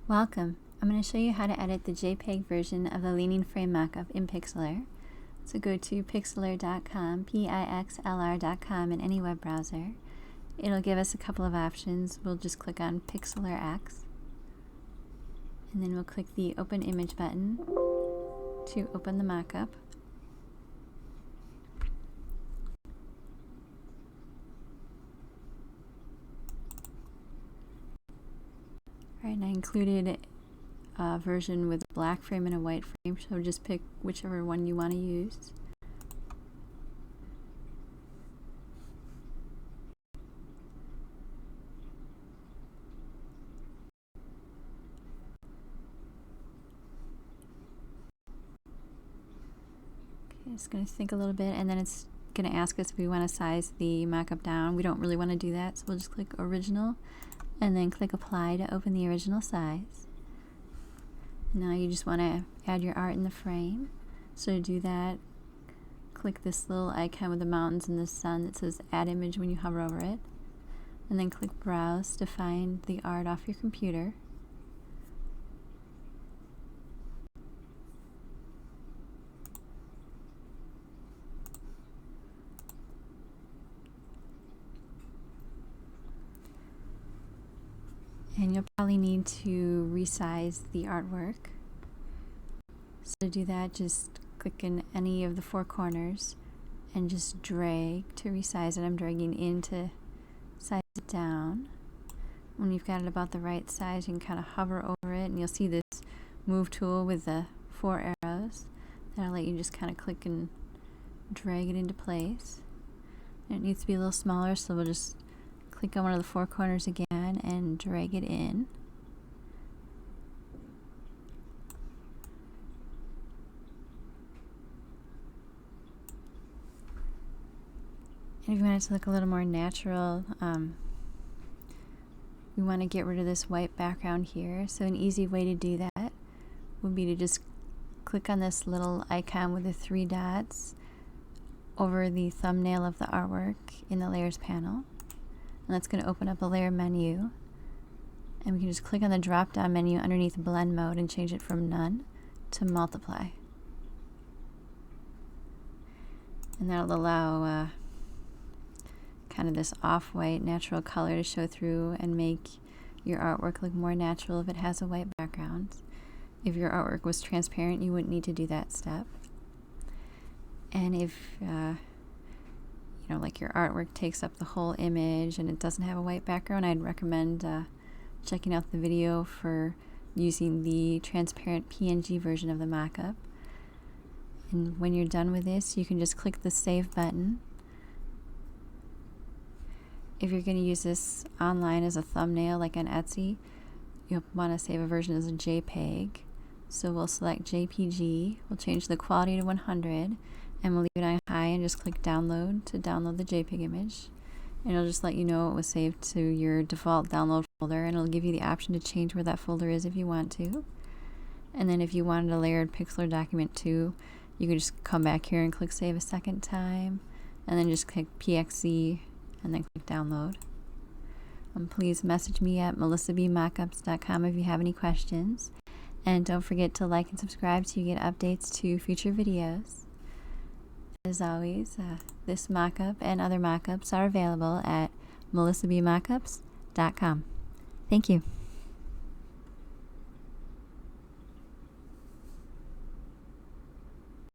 Welcome. I'm going to show you how to edit the JPEG version of the leaning frame mockup in Pixlr. So go to pixlr.com, Pixlr.com in any web browser. It'll give us a couple of options. We'll just click on Pixlr X, and then we'll click the Open Image button to open the mockup. Alright, and I included a version with a black frame and a white frame, so just pick whichever one you want to use. Okay, it's going to think a little bit, and then it's going to ask us if we want to size the mockup down. We don't really want to do that, so we'll just click Original and then click Apply to open the original size. Now you just want to add your art in the frame. So to do that, click this little icon with the mountains and the sun that says Add Image when you hover over it, and then click Browse to find the art off your computer. And you'll probably need to resize the artwork. So to do that, just click in any of the four corners and just drag to resize it. I'm dragging in to size it down. When you've got it about the right size, you can kind of hover over it, and you'll see this move tool with the four arrows. That'll let you just kind of click and drag it into place. And it needs to be a little smaller, so we'll just click on one of the four corners again and drag it in. And if you want it to look a little more natural, we want to get rid of this white background here. So an easy way to do that would be to just click on this little icon with the three dots over the thumbnail of the artwork in the Layers panel. And that's going to open up a layer menu, and we can just click on the drop down menu underneath blend mode and change it from none to multiply, and that'll allow kind of this off-white natural color to show through and make your artwork look more natural if it has a white background. If your artwork was transparent, you wouldn't need to do that step. And if like your artwork takes up the whole image and it doesn't have a white background, I'd recommend checking out the video for using the transparent PNG version of the mockup. And when you're done with this, you can just click the Save button. If you're going to use this online as a thumbnail, like on Etsy, you'll want to save a version as a JPEG. So we'll select JPG, we'll change the quality to 100, and we'll leave it on high and just click Download to download the JPEG image. And it'll just let you know it was saved to your default download folder, and it'll give you the option to change where that folder is if you want to. And then if you wanted a layered Pixlr document too, you can just come back here and click Save a second time, and then just click PXZ and then click Download. Please message me at melissabmockups.com if you have any questions. And don't forget to like and subscribe so you get updates to future videos. As always, this mockup and other mockups are available at melissabmockups.com. Thank you.